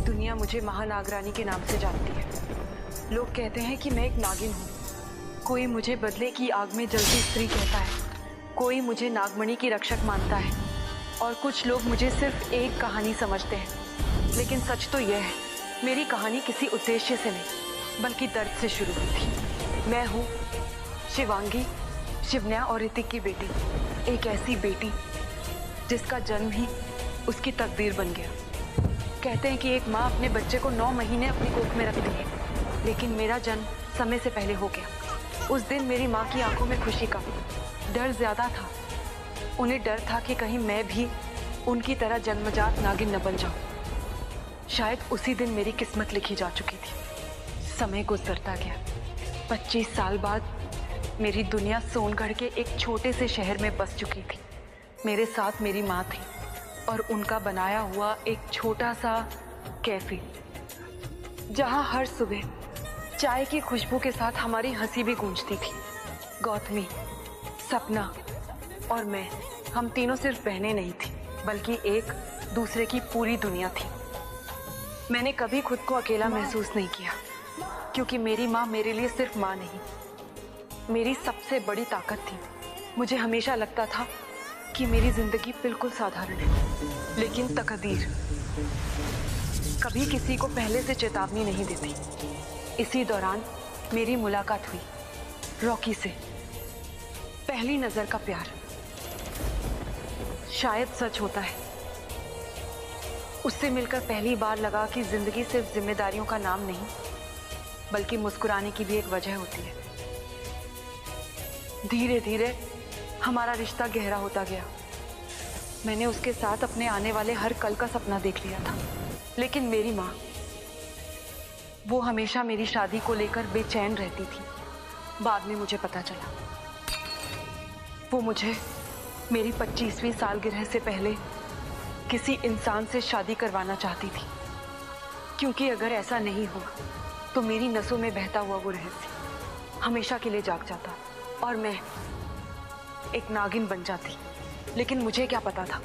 दुनिया मुझे महानागरानी के नाम से जानती है। लोग कहते हैं कि मैं एक नागिन हूँ। कोई मुझे बदले की आग में जलती स्त्री कहता है, कोई मुझे नागमणि की रक्षक मानता है, और कुछ लोग मुझे सिर्फ एक कहानी समझते हैं। लेकिन सच तो यह है, मेरी कहानी किसी उद्देश्य से नहीं बल्कि दर्द से शुरू हुई थी। मैं हूँ शिवांगी, शिवन्या और ऋतिक की बेटी। एक ऐसी बेटी जिसका जन्म ही उसकी तकदीर बन गया। कहते हैं कि एक माँ अपने बच्चे को 9 महीने अपनी कोख में रखती है, लेकिन मेरा जन्म समय से पहले हो गया। उस दिन मेरी माँ की आंखों में खुशी का डर ज्यादा था। उन्हें डर था कि कहीं मैं भी उनकी तरह जन्मजात नागिन न बन जाऊं। शायद उसी दिन मेरी किस्मत लिखी जा चुकी थी। समय गुजरता गया। 25 साल बाद मेरी दुनिया सोनगढ़ के एक छोटे से शहर में बस चुकी थी। मेरे साथ मेरी माँ थी और उनका बनाया हुआ एक छोटा सा कैफे, जहां हर सुबह चाय की खुशबू के साथ हमारी हंसी भी गूंजती थी। गौतमी, सपना और मैं, हम तीनों सिर्फ बहनें नहीं थी बल्कि एक दूसरे की पूरी दुनिया थी। मैंने कभी खुद को अकेला महसूस नहीं किया, क्योंकि मेरी माँ मेरे लिए सिर्फ माँ नहीं, मेरी सबसे बड़ी ताकत थी। मुझे हमेशा लगता था कि मेरी जिंदगी बिल्कुल साधारण है, लेकिन तकदीर कभी किसी को पहले से चेतावनी नहीं देती। इसी दौरान मेरी मुलाकात हुई रॉकी से। पहली नजर का प्यार शायद सच होता है। उससे मिलकर पहली बार लगा कि जिंदगी सिर्फ जिम्मेदारियों का नाम नहीं बल्कि मुस्कुराने की भी एक वजह होती है। धीरे धीरे हमारा रिश्ता गहरा होता गया। मैंने उसके साथ अपने आने वाले हर कल का सपना देख लिया था, लेकिन मेरी माँ, वो हमेशा मेरी शादी को लेकर बेचैन रहती थी। बाद में मुझे पता चला वो मुझे मेरी 25वीं सालगिरह से पहले किसी इंसान से शादी करवाना चाहती थी, क्योंकि अगर ऐसा नहीं हुआ तो मेरी नसों में बहता हुआ वो रहस्य हमेशा के लिए जाग जाता और मैं एक नागिन बन जाती। लेकिन मुझे क्या पता था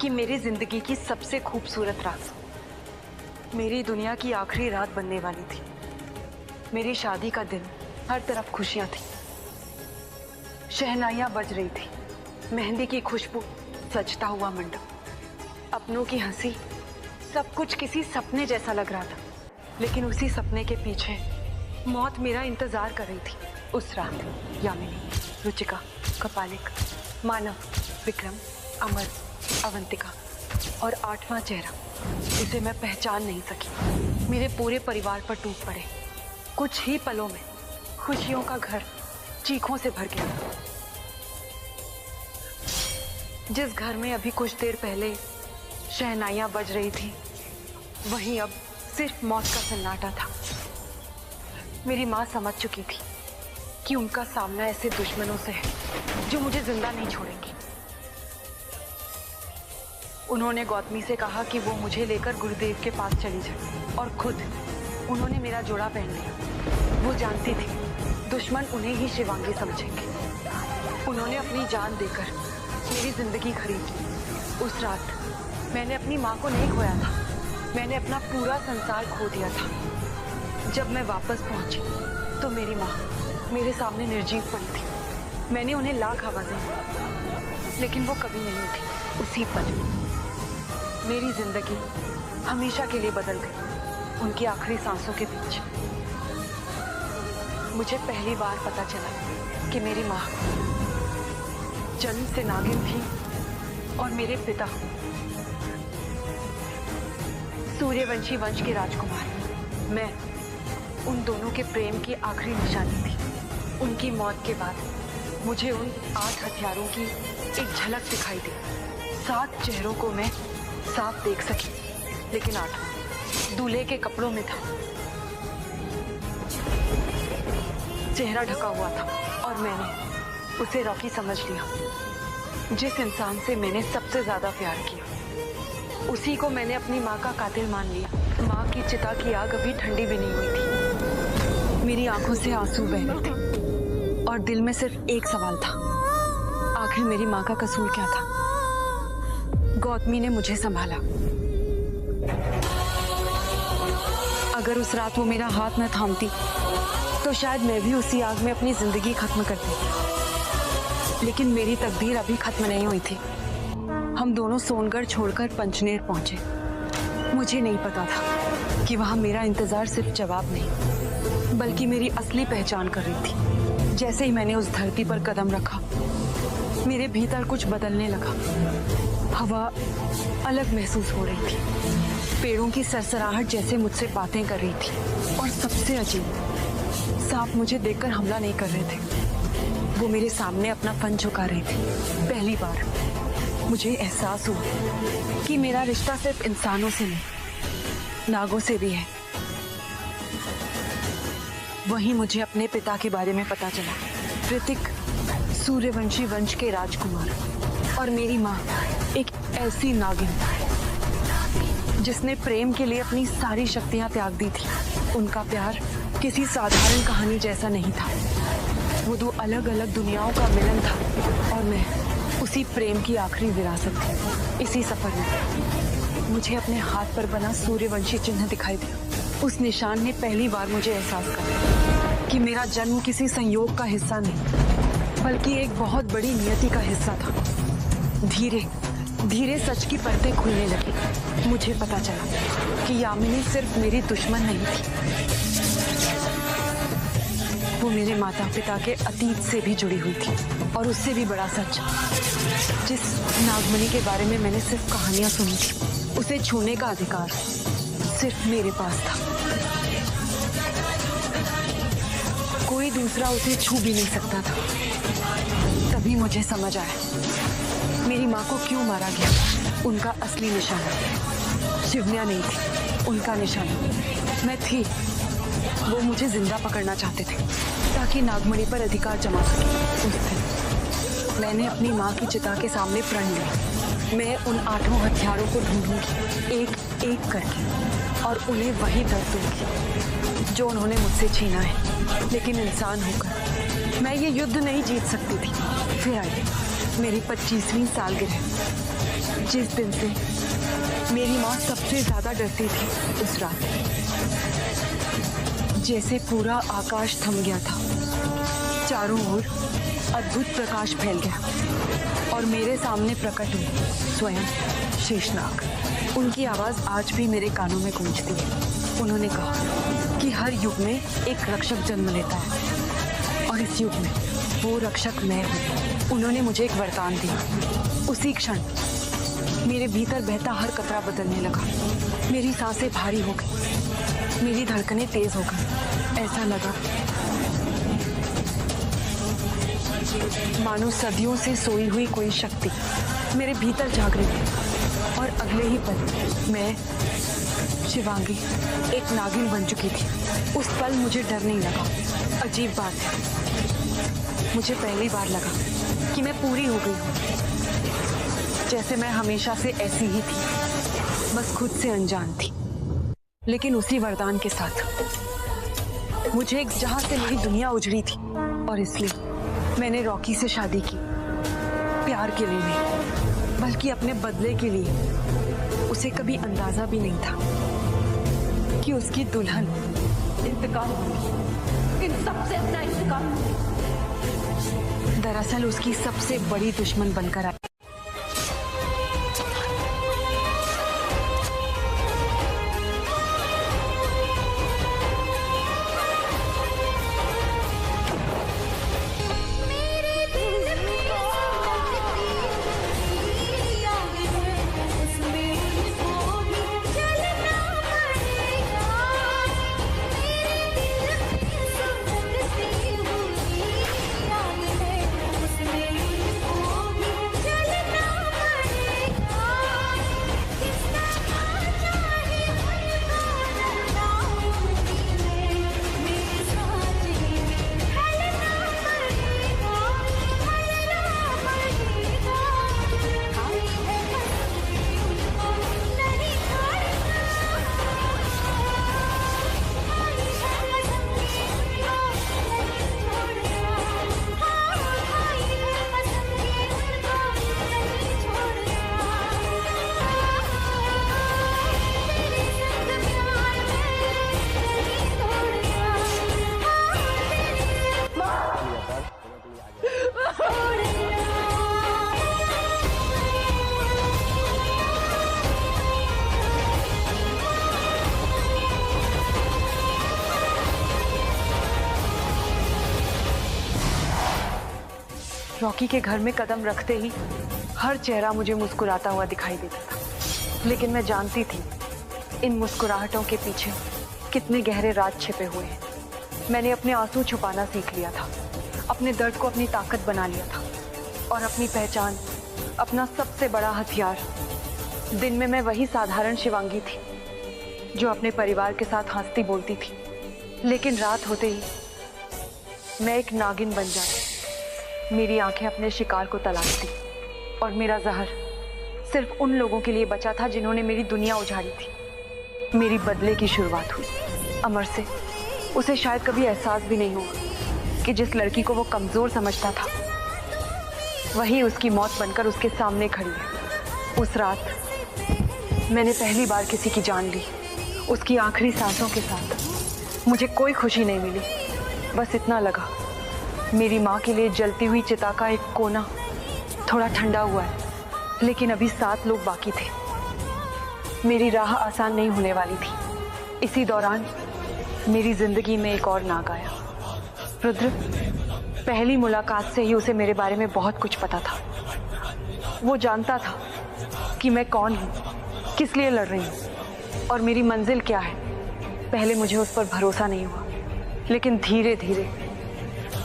कि मेरी जिंदगी की सबसे खूबसूरत रात मेरी दुनिया की आखिरी रात बनने वाली थी। मेरी शादी का दिन, हर तरफ खुशियां थी, शहनाइयां बज रही थी, मेहंदी की खुशबू, सजता हुआ मंडप, अपनों की हंसी, सब कुछ किसी सपने जैसा लग रहा था। लेकिन उसी सपने के पीछे मौत मेरा इंतजार कर रही थी। उस रात यामिनी, रुचिका, कपालिक, मानव, विक्रम, अमर, अवंतिका और 8वां चेहरा, जिसे मैं पहचान नहीं सकी, मेरे पूरे परिवार पर टूट पड़े। कुछ ही पलों में खुशियों का घर चीखों से भर गया। जिस घर में अभी कुछ देर पहले शहनाइयां बज रही थी, वहीं अब सिर्फ मौत का सन्नाटा था। मेरी माँ समझ चुकी थी कि उनका सामना ऐसे दुश्मनों से है जो मुझे जिंदा नहीं छोड़ेंगे। उन्होंने गौतमी से कहा कि वो मुझे लेकर गुरुदेव के पास चली जाए, और खुद उन्होंने मेरा जोड़ा पहन लिया। वो जानती थी दुश्मन उन्हें ही शिवांगी समझेंगे। उन्होंने अपनी जान देकर मेरी जिंदगी खरीद ली। उस रात मैंने अपनी माँ को नहीं खोया था, मैंने अपना पूरा संसार खो दिया था। जब मैं वापस पहुंची तो मेरी माँ मेरे सामने निर्जीव पड़ी थी। मैंने उन्हें लाख आवाजें दी, लेकिन वो कभी नहीं उठी। उसी पल मेरी जिंदगी हमेशा के लिए बदल गई। उनकी आखिरी सांसों के बीच मुझे पहली बार पता चला कि मेरी माँ जन्म से नागिन थी और मेरे पिता सूर्यवंशी वंश के राजकुमार। मैं उन दोनों के प्रेम की आखिरी निशानी थी। उनकी मौत के बाद मुझे उन 8 हथियारों की एक झलक दिखाई दी। 7 चेहरों को मैं साफ देख सकी, लेकिन 8वां दूल्हे के कपड़ों में था। चेहरा ढका हुआ था और मैंने उसे रॉकी समझ लिया, जिस इंसान से मैंने सबसे ज्यादा प्यार किया। उसी को मैंने अपनी माँ का कातिल मान लिया। माँ की चिता की आग अभी ठंडी भी नहीं हुई थी। मेरी आंखों से आंसू बह रहे थे और दिल में सिर्फ एक सवाल था, आखिर मेरी माँ का कसूर क्या था? गौतमी ने मुझे संभाला। अगर उस रात वो मेरा हाथ न थामती तो शायद मैं भी उसी आग में अपनी जिंदगी खत्म करती। लेकिन मेरी तकदीर अभी खत्म नहीं हुई थी। हम दोनों सोनगढ़ छोड़कर पंचनेर पहुंचे। मुझे नहीं पता था कि वहां मेरा इंतजार सिर्फ जवाब नहीं बल्कि मेरी असली पहचान कर रही थी। जैसे ही मैंने उस धरती पर कदम रखा मेरे भीतर कुछ बदलने लगा। हवा अलग महसूस हो रही थी, पेड़ों की सरसराहट जैसे मुझसे बातें कर रही थी और सबसे अजीब, सांप मुझे देखकर हमला नहीं कर रहे थे, वो मेरे सामने अपना फन झुका रही थी। पहली बार मुझे एहसास हुआ कि मेरा रिश्ता सिर्फ इंसानों से नहीं, नागों से भी है। वहीं मुझे अपने पिता के बारे में पता चला। ऋतिक सूर्यवंशी वंश के राजकुमार और मेरी माँ एक ऐसी नागिन जिसने प्रेम के लिए अपनी सारी शक्तियां त्याग दी थी। उनका प्यार किसी साधारण कहानी जैसा नहीं था, वो दो अलग अलग दुनियाओं का मिलन था और मैं उसी प्रेम की आखिरी विरासत थी। इसी सफर में मुझे अपने हाथ पर बना सूर्यवंशी चिन्ह दिखाई दिया। उस निशान ने पहली बार मुझे एहसास कराया कि मेरा जन्म किसी संयोग का हिस्सा नहीं बल्कि एक बहुत बड़ी नियति का हिस्सा था। धीरे धीरे सच की परतें खुलने लगी। मुझे पता चला कि यामिनी सिर्फ मेरी दुश्मन नहीं थी, वो मेरे माता पिता के अतीत से भी जुड़ी हुई थी। और उससे भी बड़ा सच, जिस नागमणि के बारे में मैंने सिर्फ कहानियां सुनी थी, उसे छूने का अधिकार सिर्फ मेरे पास था। कोई दूसरा उसे छू भी नहीं सकता था। तभी मुझे समझ आया मेरी माँ को क्यों मारा गया। उनका असली निशाना शिवन्या नहीं थी, उनका निशाना मैं थी। वो मुझे जिंदा पकड़ना चाहते थे ताकि नागमणि पर अधिकार जमा सके। उस दिन मैंने अपनी माँ की चिता के सामने प्रण लिया, मैं उन 8 हथियारों को ढूंढूंगी एक एक करके और उन्हें वही दर दूंगी जो उन्होंने मुझसे छीना है। लेकिन इंसान होकर मैं ये युद्ध नहीं जीत सकती थी। फिर आई मेरी 25वीं सालगिरह, जिस दिन से मेरी माँ सबसे ज्यादा डरती थी। उस रात जैसे पूरा आकाश थम गया था, चारों ओर अद्भुत प्रकाश फैल गया और मेरे सामने प्रकट हुई स्वयं शेषनाग। उनकी आवाज आज भी मेरे कानों में गूंजती है। उन्होंने कहा कि हर युग में एक रक्षक जन्म लेता है और इस युग में वो रक्षक मैं हूँ। उन्होंने मुझे एक वरदान दिया। उसी क्षण मेरे भीतर बहता हर कतरा बदलने लगा। मेरी सांसें भारी हो गई, मेरी धड़कनें तेज हो गई। ऐसा लगा मानो सदियों से सोई हुई कोई शक्ति मेरे भीतर जाग रही थी और अगले ही पल मैं शिवांगी एक नागिन बन चुकी थी। उस पल मुझे डर नहीं लगा। अजीब बात है, मुझे पहली बार लगा कि मैं पूरी हो गई हूँ, जैसे मैं हमेशा से ऐसी ही थी, बस खुद से अनजान थी। लेकिन उसी वरदान के साथ मुझे एक जहां से मेरी दुनिया उजड़ी थी और इसलिए मैंने रॉकी से शादी की। प्यार के लिए नहीं बल्कि अपने बदले के लिए। उसे कभी अंदाजा भी नहीं था कि उसकी दुल्हन इंतकाम होगी, इन सबसे अपना इंतकाम। दरअसल उसकी सबसे बड़ी दुश्मन बनकर आई। रॉकी के घर में कदम रखते ही हर चेहरा मुझे मुस्कुराता हुआ दिखाई देता था, लेकिन मैं जानती थी इन मुस्कुराहटों के पीछे कितने गहरे राज छिपे हुए हैं। मैंने अपने आंसू छुपाना सीख लिया था, अपने दर्द को अपनी ताकत बना लिया था और अपनी पहचान अपना सबसे बड़ा हथियार। दिन में मैं वही साधारण शिवांगी थी जो अपने परिवार के साथ हंसती बोलती थी, लेकिन रात होते ही मैं एक नागिन बन जाती। मेरी आंखें अपने शिकार को तलाशती और मेरा जहर सिर्फ उन लोगों के लिए बचा था जिन्होंने मेरी दुनिया उजाड़ी थी। मेरी बदले की शुरुआत हुई अमर से। उसे शायद कभी एहसास भी नहीं हुआ कि जिस लड़की को वो कमजोर समझता था वही उसकी मौत बनकर उसके सामने खड़ी है। उस रात मैंने पहली बार किसी की जान ली, उसकी आखिरी सांसों के साथ। मुझे कोई खुशी नहीं मिली, बस इतना लगा मेरी माँ के लिए जलती हुई चिता का एक कोना थोड़ा ठंडा हुआ है, लेकिन अभी 7 लोग बाकी थे। मेरी राह आसान नहीं होने वाली थी। इसी दौरान मेरी जिंदगी में एक और नाग आया, रुद्र। पहली मुलाकात से ही उसे मेरे बारे में बहुत कुछ पता था। वो जानता था कि मैं कौन हूँ, किस लिए लड़ रही हूँ और मेरी मंजिल क्या है। पहले मुझे उस पर भरोसा नहीं हुआ, लेकिन धीरे धीरे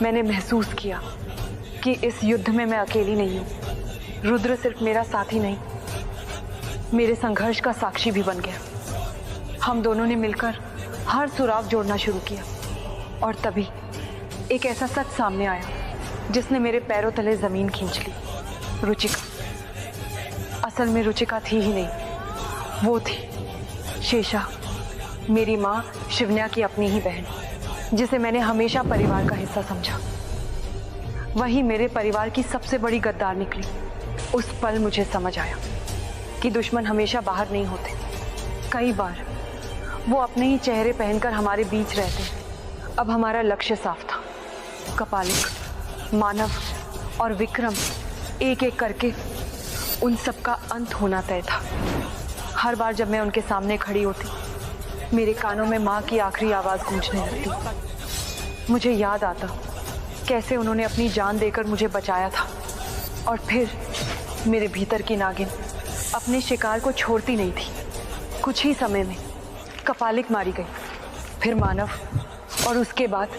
मैंने महसूस किया कि इस युद्ध में मैं अकेली नहीं हूँ। रुद्र सिर्फ मेरा साथी नहीं, मेरे संघर्ष का साक्षी भी बन गया। हम दोनों ने मिलकर हर सुराग जोड़ना शुरू किया और तभी एक ऐसा सच सामने आया जिसने मेरे पैरों तले जमीन खींच ली। रुचिका। असल में रुचिका थी ही नहीं, वो थी शेषा, मेरी माँ शिवन्या की अपनी ही बहन, जिसे मैंने हमेशा परिवार का हिस्सा समझा। वही मेरे परिवार की सबसे बड़ी गद्दार निकली। उस पल मुझे समझ आया कि दुश्मन हमेशा बाहर नहीं होते, कई बार वो अपने ही चेहरे पहनकर हमारे बीच रहते। अब हमारा लक्ष्य साफ था। कपालिक, मानव और विक्रम एक एक करके उन सबका अंत होना तय था। हर बार जब मैं उनके सामने खड़ी होती, मेरे कानों में माँ की आखिरी आवाज़ गूंजने लगती। मुझे याद आता कैसे उन्होंने अपनी जान देकर मुझे बचाया था और फिर मेरे भीतर की नागिन अपने शिकार को छोड़ती नहीं थी। कुछ ही समय में कपालिक मारी गई, फिर मानव और उसके बाद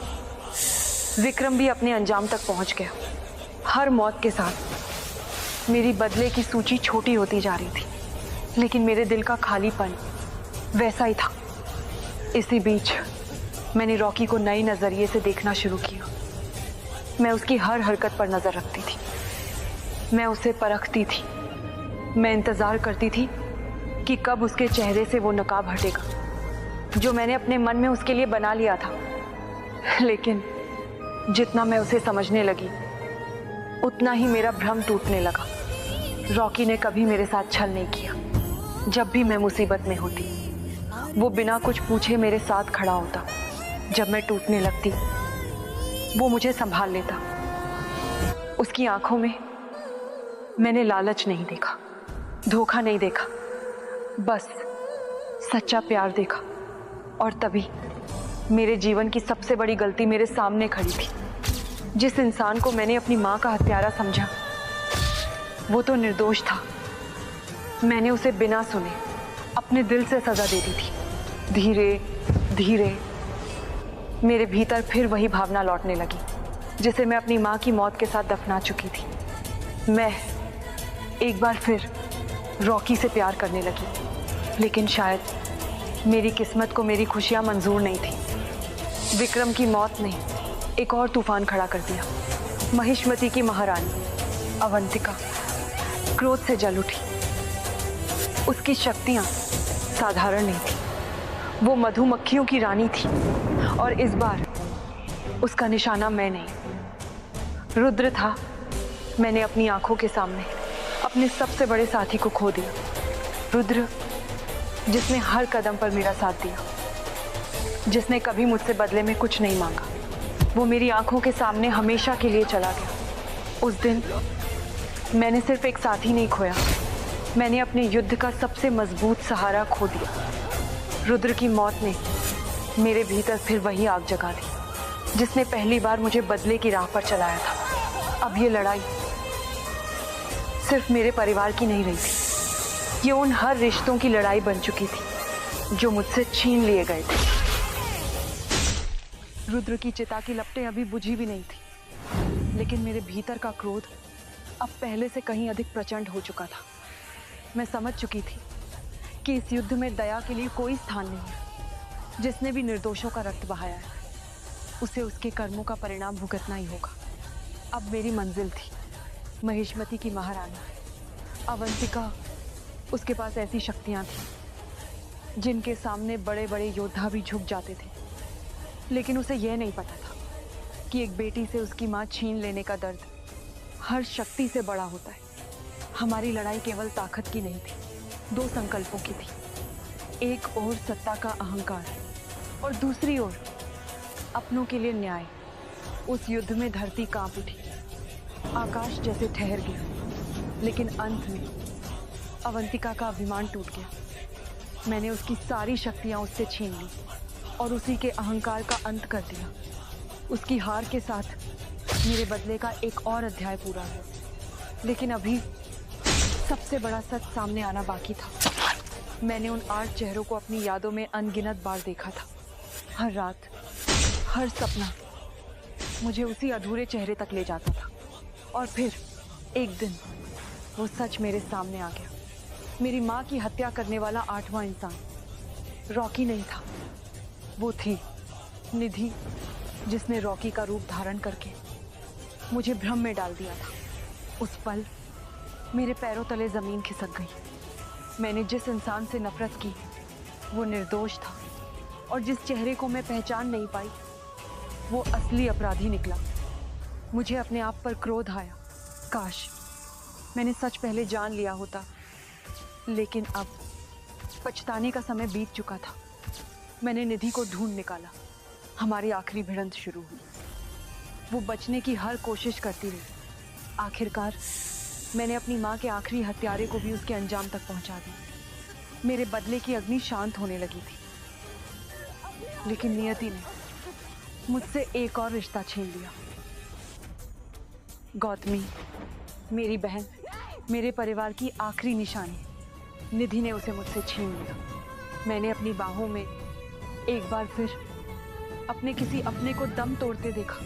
विक्रम भी अपने अंजाम तक पहुंच गया। हर मौत के साथ मेरी बदले की सूची छोटी होती जा रही थी, लेकिन मेरे दिल का खालीपन वैसा ही था। इसी बीच मैंने रॉकी को नए नजरिए से देखना शुरू किया। मैं उसकी हर हरकत पर नजर रखती थी, मैं उसे परखती थी, मैं इंतजार करती थी कि कब उसके चेहरे से वो नकाब हटेगा जो मैंने अपने मन में उसके लिए बना लिया था। लेकिन जितना मैं उसे समझने लगी उतना ही मेरा भ्रम टूटने लगा। रॉकी ने कभी मेरे साथ छल नहीं किया। जब भी मैं मुसीबत में होती वो बिना कुछ पूछे मेरे साथ खड़ा होता। जब मैं टूटने लगती वो मुझे संभाल लेता। उसकी आंखों में मैंने लालच नहीं देखा, धोखा नहीं देखा, बस सच्चा प्यार देखा। और तभी मेरे जीवन की सबसे बड़ी गलती मेरे सामने खड़ी थी। जिस इंसान को मैंने अपनी माँ का हत्यारा समझा वो तो निर्दोष था। मैंने उसे बिना सुने अपने दिल से सजा दे दी थी। धीरे धीरे मेरे भीतर फिर वही भावना लौटने लगी जिसे मैं अपनी माँ की मौत के साथ दफना चुकी थी। मैं एक बार फिर रॉकी से प्यार करने लगी, लेकिन शायद मेरी किस्मत को मेरी खुशियाँ मंजूर नहीं थी। विक्रम की मौत ने एक और तूफान खड़ा कर दिया। महिष्मती की महारानी अवंतिका क्रोध से जल उठी। उसकी शक्तियाँ साधारण नहीं थी, वो मधुमक्खियों की रानी थी और इस बार उसका निशाना मैं नहीं, रुद्र था। मैंने अपनी आंखों के सामने अपने सबसे बड़े साथी को खो दिया। रुद्र जिसने हर कदम पर मेरा साथ दिया, जिसने कभी मुझसे बदले में कुछ नहीं मांगा, वो मेरी आंखों के सामने हमेशा के लिए चला गया। उस दिन मैंने सिर्फ एक साथी नहीं खोया, मैंने अपने युद्ध का सबसे मजबूत सहारा खो दिया। रुद्र की मौत ने मेरे भीतर फिर वही आग जगा दी जिसने पहली बार मुझे बदले की राह पर चलाया था। अब ये लड़ाई सिर्फ मेरे परिवार की नहीं रही थी, ये उन हर रिश्तों की लड़ाई बन चुकी थी जो मुझसे छीन लिए गए थे। रुद्र की चिता की लपटें अभी बुझी भी नहीं थी, लेकिन मेरे भीतर का क्रोध अब पहले से कहीं अधिक प्रचंड हो चुका था। मैं समझ चुकी थी कि इस युद्ध में दया के लिए कोई स्थान नहीं है। जिसने भी निर्दोषों का रक्त बहाया है, उसे उसके कर्मों का परिणाम भुगतना ही होगा। अब मेरी मंजिल थी महिष्मती की महारानी अवंतिका। उसके पास ऐसी शक्तियां थी जिनके सामने बड़े बड़े योद्धा भी झुक जाते थे, लेकिन उसे यह नहीं पता था कि एक बेटी से उसकी मां छीन लेने का दर्द हर शक्ति से बड़ा होता है। हमारी लड़ाई केवल ताकत की नहीं थी, दो संकल्पों की थी। एक ओर सत्ता का अहंकार और दूसरी ओर अपनों के लिए न्याय। उस युद्ध में धरती कांप उठी, आकाश जैसे ठहर गया, लेकिन अंत में अवंतिका का अभिमान टूट गया। मैंने उसकी सारी शक्तियां उससे छीन ली और उसी के अहंकार का अंत कर दिया। उसकी हार के साथ मेरे बदले का एक और अध्याय पूरा हुआ, लेकिन अभी सबसे बड़ा सच सामने आना बाकी था। मैंने उन 8 चेहरों को अपनी यादों में अनगिनत बार देखा था। हर रात, हर सपना मुझे उसी अधूरे चेहरे तक ले जाता था। और फिर एक दिन वो सच मेरे सामने आ गया। मेरी माँ की हत्या करने वाला 8वां इंसान रॉकी नहीं था, वो थी निधि, जिसने रॉकी का रूप धारण करके मुझे भ्रम में डाल दिया था। उस पल मेरे पैरों तले जमीन खिसक गई। मैंने जिस इंसान से नफरत की वो निर्दोष था, और जिस चेहरे को मैं पहचान नहीं पाई वो असली अपराधी निकला। मुझे अपने आप पर क्रोध आया। काश मैंने सच पहले जान लिया होता, लेकिन अब पछताने का समय बीत चुका था। मैंने निधि को ढूंढ निकाला। हमारी आखिरी भिड़ंत शुरू हुई। वो बचने की हर कोशिश करती रही। आखिरकार मैंने अपनी माँ के आखिरी हत्यारे को भी उसके अंजाम तक पहुंचा दिया। मेरे बदले की अग्नि शांत होने लगी थी, लेकिन नियति ने मुझसे एक और रिश्ता छीन लिया। गौतमी, मेरी बहन, मेरे परिवार की आखिरी निशानी, निधि ने उसे मुझसे छीन लिया। मैंने अपनी बाहों में एक बार फिर अपने किसी अपने को दम तोड़ते देखा।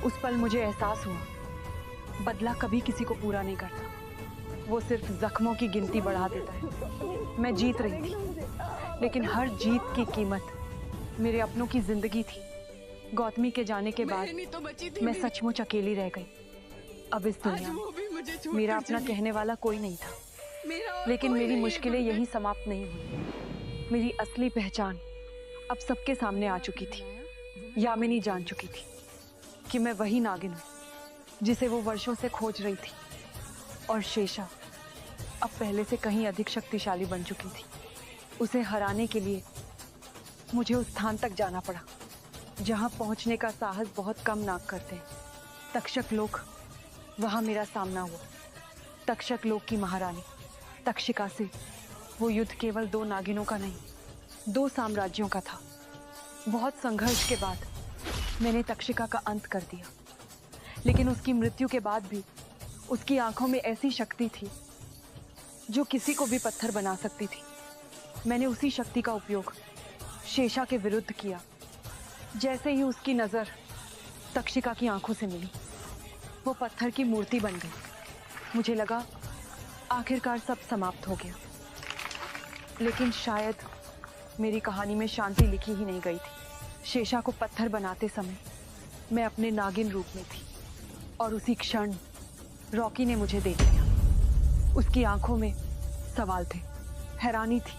उस पल मुझे एहसास हुआ, बदला कभी किसी को पूरा नहीं करता, वो सिर्फ जख्मों की गिनती बढ़ा देता है। मैं जीत रही थी, लेकिन हर जीत की कीमत मेरे अपनों की जिंदगी थी। गौतमी के जाने के बाद मैं सचमुच अकेली रह गई। अब इस दुनिया में मेरा अपना कहने वाला कोई नहीं था। लेकिन मेरी मुश्किलें यहीं समाप्त नहीं हुई। मेरी असली पहचान अब सबके सामने आ चुकी थी। यामिनी जान चुकी थी कि मैं वही नागिन हूँ जिसे वो वर्षों से खोज रही थी, और शेषा अब पहले से कहीं अधिक शक्तिशाली बन चुकी थी। उसे हराने के लिए मुझे उस स्थान तक जाना पड़ा जहाँ पहुँचने का साहस बहुत कम नाग करते हैं। तक्षक लोक, वहाँ मेरा सामना हुआ। तक्षक लोक की महारानी तक्षिका से वो युद्ध केवल 2 नागिनों का नहीं, 2 साम्राज्यों का था। बहुत संघर्ष के बाद मैंने तक्षिका का अंत कर दिया, लेकिन उसकी मृत्यु के बाद भी उसकी आंखों में ऐसी शक्ति थी जो किसी को भी पत्थर बना सकती थी। मैंने उसी शक्ति का उपयोग शेषा के विरुद्ध किया। जैसे ही उसकी नजर तक्षिका की आंखों से मिली, वो पत्थर की मूर्ति बन गई। मुझे लगा आखिरकार सब समाप्त हो गया, लेकिन शायद मेरी कहानी में शांति लिखी ही नहीं गई थी। शेषा को पत्थर बनाते समय मैं अपने नागिन रूप में थी, और उसी क्षण रॉकी ने मुझे देख लिया। उसकी आंखों में सवाल थे, हैरानी थी,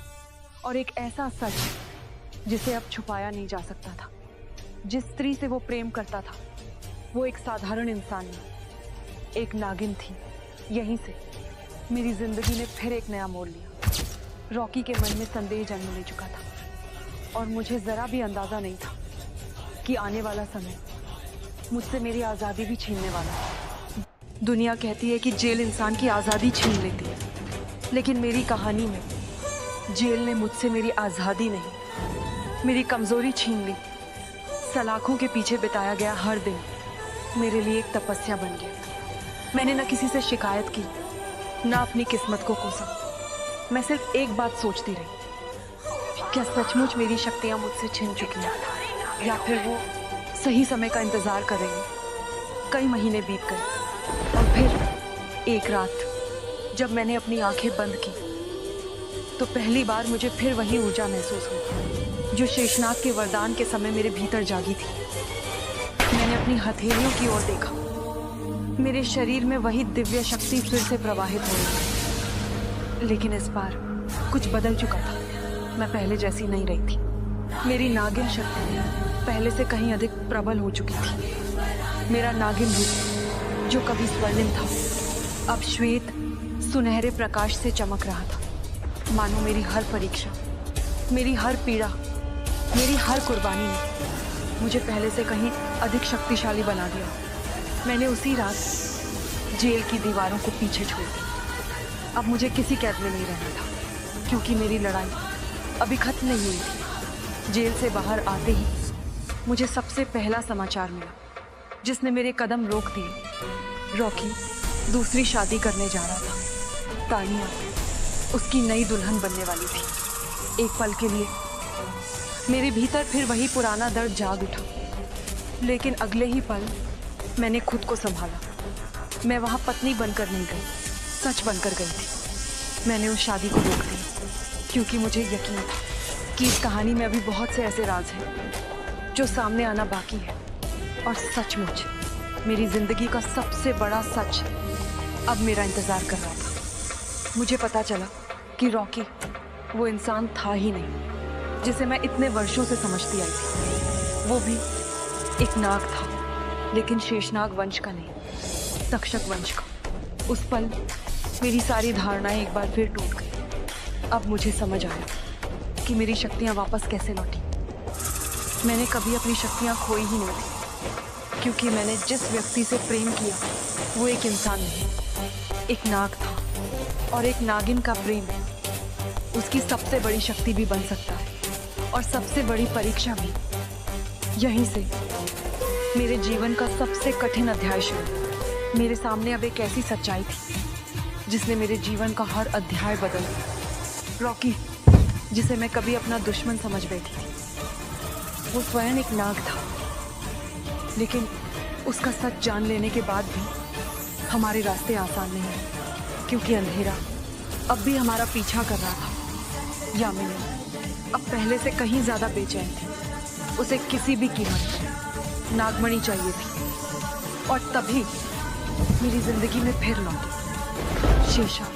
और एक ऐसा सच जिसे अब छुपाया नहीं जा सकता था। जिस स्त्री से वो प्रेम करता था वो एक साधारण इंसान नहीं, एक नागिन थी। यहीं से मेरी जिंदगी ने फिर एक नया मोड़ लिया। रॉकी के मन में संदेह जन्म ले चुका था, और मुझे जरा भी अंदाजा नहीं था कि आने वाला समय मुझसे मेरी आज़ादी भी छीनने वाला है। दुनिया कहती है कि जेल इंसान की आज़ादी छीन लेती है, लेकिन मेरी कहानी में जेल ने मुझसे मेरी आज़ादी नहीं, मेरी कमज़ोरी छीन ली। सलाखों के पीछे बिताया गया हर दिन मेरे लिए एक तपस्या बन गया। मैंने न किसी से शिकायत की, ना अपनी किस्मत को कोसा। मैं सिर्फ एक बात सोचती रही, क्या सचमुच मेरी शक्तियां मुझसे छिन चुकी हैं या फिर वो सही समय का इंतजार कर रही हैं। कई महीने बीत गए और फिर एक रात जब मैंने अपनी आंखें बंद की तो पहली बार मुझे फिर वही ऊर्जा महसूस हुई जो शेषनाग के वरदान के समय मेरे भीतर जागी थी। मैंने अपनी हथेलियों की ओर देखा। मेरे शरीर में वही दिव्य शक्ति फिर से प्रवाहित हो रही थी, लेकिन इस बार कुछ बदल चुका था। मैं पहले जैसी नहीं रही थी। मेरी नागिन शक्ति पहले से कहीं अधिक प्रबल हो चुकी थी। मेरा नागिन रूप जो कभी स्वर्णिम था अब श्वेत सुनहरे प्रकाश से चमक रहा था। मानो मेरी हर परीक्षा, मेरी हर पीड़ा, मेरी हर कुर्बानी ने मुझे पहले से कहीं अधिक शक्तिशाली बना दिया। मैंने उसी रात जेल की दीवारों को पीछे छोड़ दिया। अब मुझे किसी कैद में नहीं रहना था, क्योंकि मेरी लड़ाई अभी खत्म नहीं हुई थी। जेल से बाहर आते ही मुझे सबसे पहला समाचार मिला जिसने मेरे कदम रोक दिए। रॉकी दूसरी शादी करने जा रहा था। तानिया उसकी नई दुल्हन बनने वाली थी। एक पल के लिए मेरे भीतर फिर वही पुराना दर्द जाग उठा, लेकिन अगले ही पल मैंने खुद को संभाला। मैं वहां पत्नी बनकर नहीं गई, सच बनकर गई थी। मैंने उस शादी को रोक दिया क्योंकि मुझे यकीन था कि इस कहानी में अभी बहुत से ऐसे राज हैं जो सामने आना बाकी है। और सचमुच मेरी जिंदगी का सबसे बड़ा सच अब मेरा इंतजार कर रहा था। मुझे पता चला कि रॉकी वो इंसान था ही नहीं जिसे मैं इतने वर्षों से समझती आई थी। वो भी एक नाग था, लेकिन शेषनाग वंश का नहीं, तक्षक वंश का। उस पल मेरी सारी धारणाएं एक बार फिर टूट गई। अब मुझे समझ आया कि मेरी शक्तियां वापस कैसे लौटी। मैंने कभी अपनी शक्तियां खोई ही नहीं थी, क्योंकि मैंने जिस व्यक्ति से प्रेम किया वो एक इंसान नहीं, एक नाग था। और एक नागिन का प्रेम उसकी सबसे बड़ी शक्ति भी बन सकता है, और सबसे बड़ी परीक्षा भी। यहीं से मेरे जीवन का सबसे कठिन अध्याय शुरू। मेरे सामने अब एक ऐसी सच्चाई थी जिसने मेरे जीवन का हर अध्याय बदल दिया। रॉकी, जिसे मैं कभी अपना दुश्मन समझ बैठी थी, वो स्वयं एक नाग था। लेकिन उसका सच जान लेने के बाद भी हमारे रास्ते आसान नहीं हैं, क्योंकि अंधेरा अब भी हमारा पीछा कर रहा था। यामिनी अब पहले से कहीं ज्यादा बेचैन थी। उसे किसी भी कीमत पर नागमणि चाहिए थी। और तभी मेरी जिंदगी में फिर लौटी शेषा।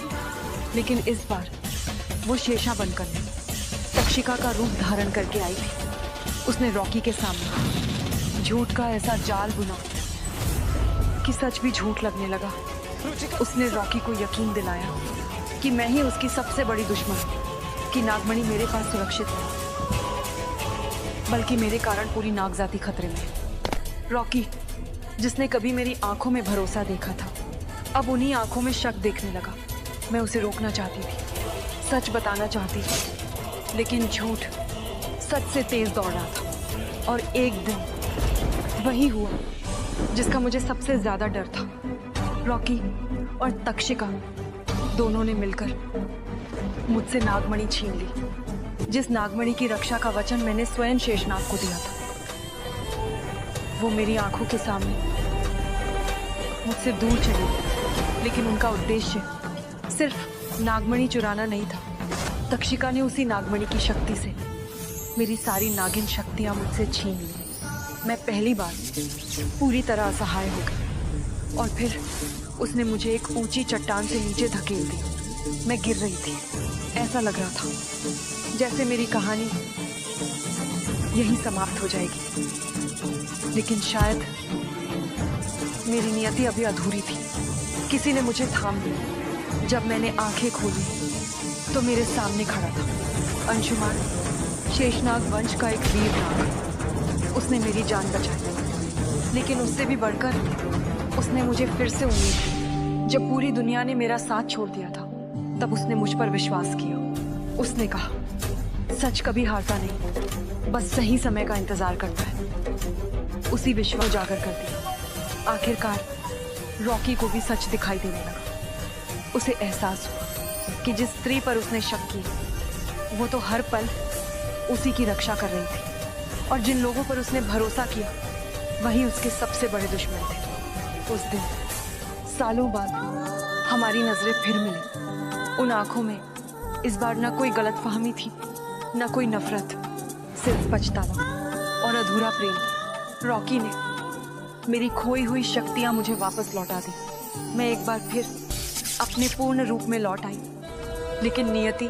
लेकिन इस बार वो शेषा बनकर नहीं, तक्षिका का रूप धारण करके आई थी। उसने रॉकी के सामने झूठ का ऐसा जाल बुना कि सच भी झूठ लगने लगा। उसने रॉकी को यकीन दिलाया कि मैं ही उसकी सबसे बड़ी दुश्मन हूं, कि नागमणि मेरे पास सुरक्षित है, बल्कि मेरे कारण पूरी नागजाति खतरे में है। रॉकी, जिसने कभी मेरी आंखों में भरोसा देखा था, अब उन्हीं आंखों में शक देखने लगा। मैं उसे रोकना चाहती थी, सच बताना चाहती थी, लेकिन झूठ सच से तेज दौड़ रहा था। और एक दिन वही हुआ जिसका मुझे सबसे ज्यादा डर था। रॉकी और तक्षिका दोनों ने मिलकर मुझसे नागमणि छीन ली, जिस नागमणि की रक्षा का वचन मैंने स्वयं शेषनाग को दिया था। वो मेरी आंखों के सामने मुझसे दूर चली, लेकिन उनका उद्देश्य सिर्फ नागमणि चुराना नहीं था। तक्षिका ने उसी नागमणि की शक्ति से मेरी सारी नागिन शक्तियां मुझसे छीन ली। मैं पहली बार पूरी तरह असहाय हो गई, और फिर उसने मुझे एक ऊंची चट्टान से नीचे धकेल दिया। मैं गिर रही थी। ऐसा लग रहा था जैसे मेरी कहानी यहीं समाप्त हो जाएगी, लेकिन शायद मेरी नियति अभी अधूरी थी। किसी ने मुझे थाम लिया। जब मैंने आंखें खोली तो मेरे सामने खड़ा था अंशुमान, शेषनाग वंश का एक वीर नाग। उसने मेरी जान बचाई, लेकिन उससे भी बढ़कर उसने मुझे फिर से उम्मीद दी। जब पूरी दुनिया ने मेरा साथ छोड़ दिया था, तब उसने मुझ पर विश्वास किया। उसने कहा, सच कभी हारता नहीं, बस सही समय का इंतजार करता है। उसी विश्वास उजागर कर दिया। आखिरकार रॉकी को भी सच दिखाई देने लगा। उसे एहसास हुआ कि जिस स्त्री पर उसने शक किया वो तो हर पल उसी की रक्षा कर रही थी, और जिन लोगों पर उसने भरोसा किया वही उसके सबसे बड़े दुश्मन थे। उस दिन सालों बाद हमारी नजरें फिर मिली। उन आंखों में इस बार न कोई गलतफहमी थी, न कोई नफरत, सिर्फ पछतावा और अधूरा प्रेम। रॉकी ने मेरी खोई हुई शक्तियां मुझे वापस लौटा दी। मैं एक बार फिर अपने पूर्ण रूप में लौट आई। लेकिन नियति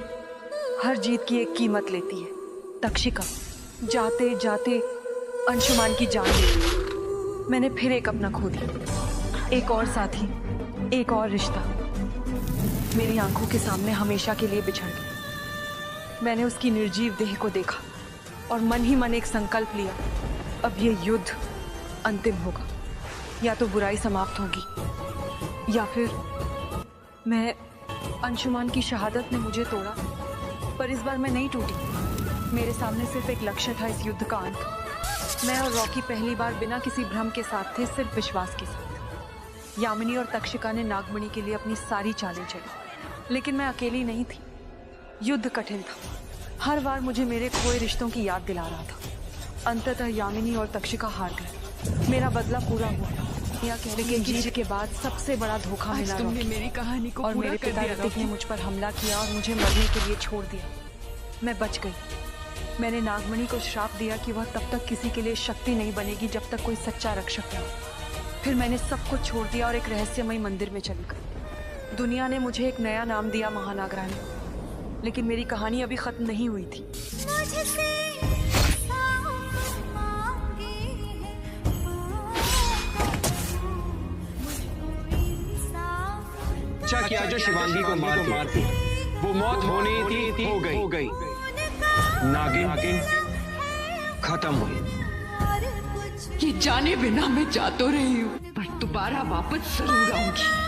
हर जीत की एक कीमत लेती है। तक्षिका जाते जाते अंशुमान की जान ले ली। मैंने फिर एक अपना खो दिया, एक और साथी, एक और रिश्ता मेरी आंखों के सामने हमेशा के लिए बिछड़ गया। मैंने उसकी निर्जीव देह को देखा और मन ही मन एक संकल्प लिया, अब ये युद्ध अंतिम होगा। या तो बुराई समाप्त होगी या फिर मैं अंशुमान की शहादत ने मुझे तोड़ा, पर इस बार मैं नहीं टूटी। मेरे सामने सिर्फ एक लक्ष्य था, इस युद्ध का अंत। मैं और रॉकी पहली बार बिना किसी भ्रम के साथ थे, सिर्फ विश्वास के साथ। यामिनी और तक्षिका ने नागमणि के लिए अपनी सारी चालें चली, लेकिन मैं अकेली नहीं थी। युद्ध कठिन था, हर बार मुझे मेरे खोए रिश्तों की याद दिला रहा था। अंततः यामिनी और तक्षिका हार गए। मेरा बदला पूरा हुआ, या कह लेकिन जीत के बाद सबसे बड़ा धोखा मिला तुमने मेरी कहानी को और पूरा मेरे कर पिता दिया ऋतिक ने मुझ पर हमला किया और मुझे मरने के लिए छोड़ दिया। मैं बच गई। मैंने नागमणि को श्राप दिया कि वह तब तक किसी के लिए शक्ति नहीं बनेगी जब तक कोई सच्चा रक्षक न हो। फिर मैंने सब कुछ छोड़ दिया और एक रहस्यमय मंदिर में चली गई। दुनिया ने मुझे एक नया नाम दिया, महानागरानी, लेकिन मेरी कहानी अभी खत्म नहीं हुई थी। अच्छा किया जो शिवांगी को मारती, वो मौत होनी थी, हो गई। नागिन खत्म हुई। ये जाने बिना मैं जा तो रही हूँ, पर दोबारा वापस जरूर आऊंगी।